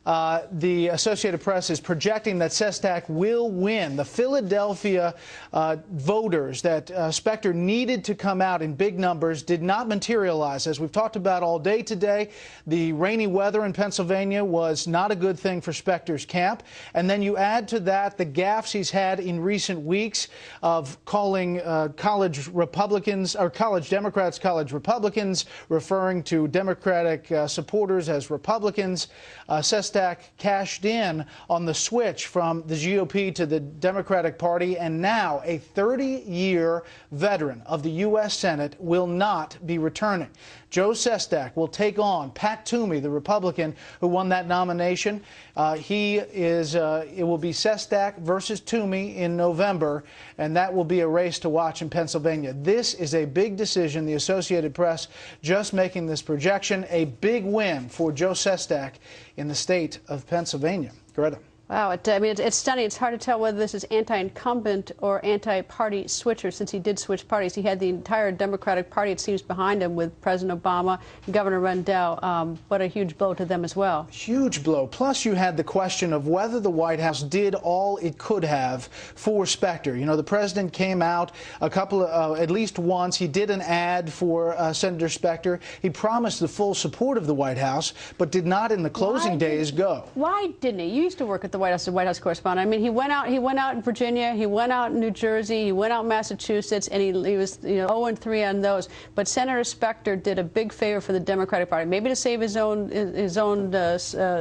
the Associated Press is projecting that Sestak will win. The Philadelphia voters that Specter needed to come out in big numbers did not materialize. As we've talked about all day today, the rainy weather in Pennsylvania was not a good thing for Specter's camp. And then you add to that the gaffes he's had in recent weeks of calling college Republicans, or college Democrats, college Republicans, referring to Democratic supporters as Republicans. Sestak cashed in on the switch from the GOP to the Democratic Party, and now a 30-year veteran of the U.S. Senate will not be returning. Joe Sestak will take on Pat Toomey, the Republican who won that nomination. It will be Sestak versus Toomey in November, and that will be a race to watch in Pennsylvania. This is a big decision. The Associated Press just making this projection. A big win for Joe Sestak in the state of Pennsylvania. Greta. Wow, it's stunning. It's hard to tell whether this is anti-incumbent or anti-party switcher, since he did switch parties. He had the entire Democratic Party, it seems, behind him with President Obama and Governor Rendell. What a huge blow to them as well. Huge blow. Plus, you had the question of whether the White House did all it could have for Specter. You know, the president came out at least once. He did an ad for Senator Specter. He promised the full support of the White House, but did not in the closing days go. Why didn't he? You used to work at the White House, correspondent. I mean, he went out in Virginia, he went out in New Jersey, he went out in Massachusetts, and he was 0-3 on those. But Senator Specter did a big favor for the Democratic Party, maybe to save his own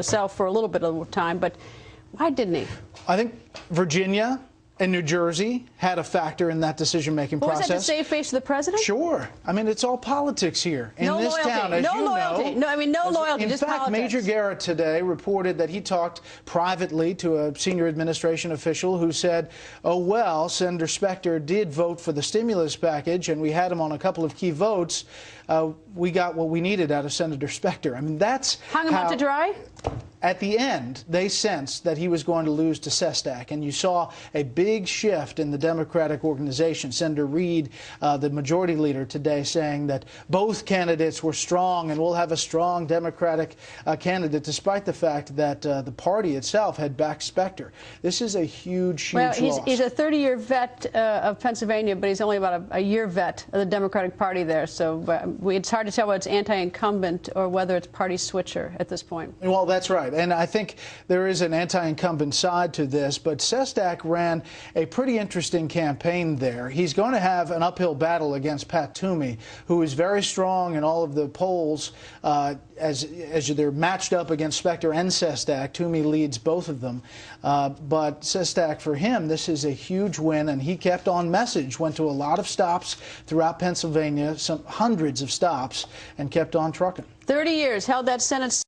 self for a little bit of time. But why didn't he? I think Virginia and New Jersey had a factor in that decision-making process. Was that to save face of the president? Sure. I mean, it's all politics here in this town, as you know. No loyalty. No, I mean, no loyalty, just politics. In fact, Major Garrett today reported that he talked privately to a senior administration official who said, oh, well, Senator Specter did vote for the stimulus package, and we had him on a couple of key votes. We got what we needed out of Senator Specter. I mean, that's hung him out to dry? At the end, they sensed that he was going to lose to Sestak, and you saw a big shift in the Democratic organization. Senator Reid, the majority leader today, saying that both candidates were strong and we'll have a strong Democratic candidate, despite the fact that the party itself had backed Specter. This is a huge loss. He's a 30-year vet of Pennsylvania, but he's only about a year vet of the Democratic Party there. So it's hard to tell whether it's anti-incumbent or whether it's party switcher at this point. Well, that's right. And I think there is an anti-incumbent side to this, but Sestak ran a pretty interesting campaign there. He's going to have an uphill battle against Pat Toomey, who is very strong in all of the polls as they're matched up against Specter and Sestak. Toomey leads both of them. But Sestak, for him, this is a huge win, and he kept on message, went to a lot of stops throughout Pennsylvania, some hundreds of stops, and kept on trucking. 30 years, held that Senate seat.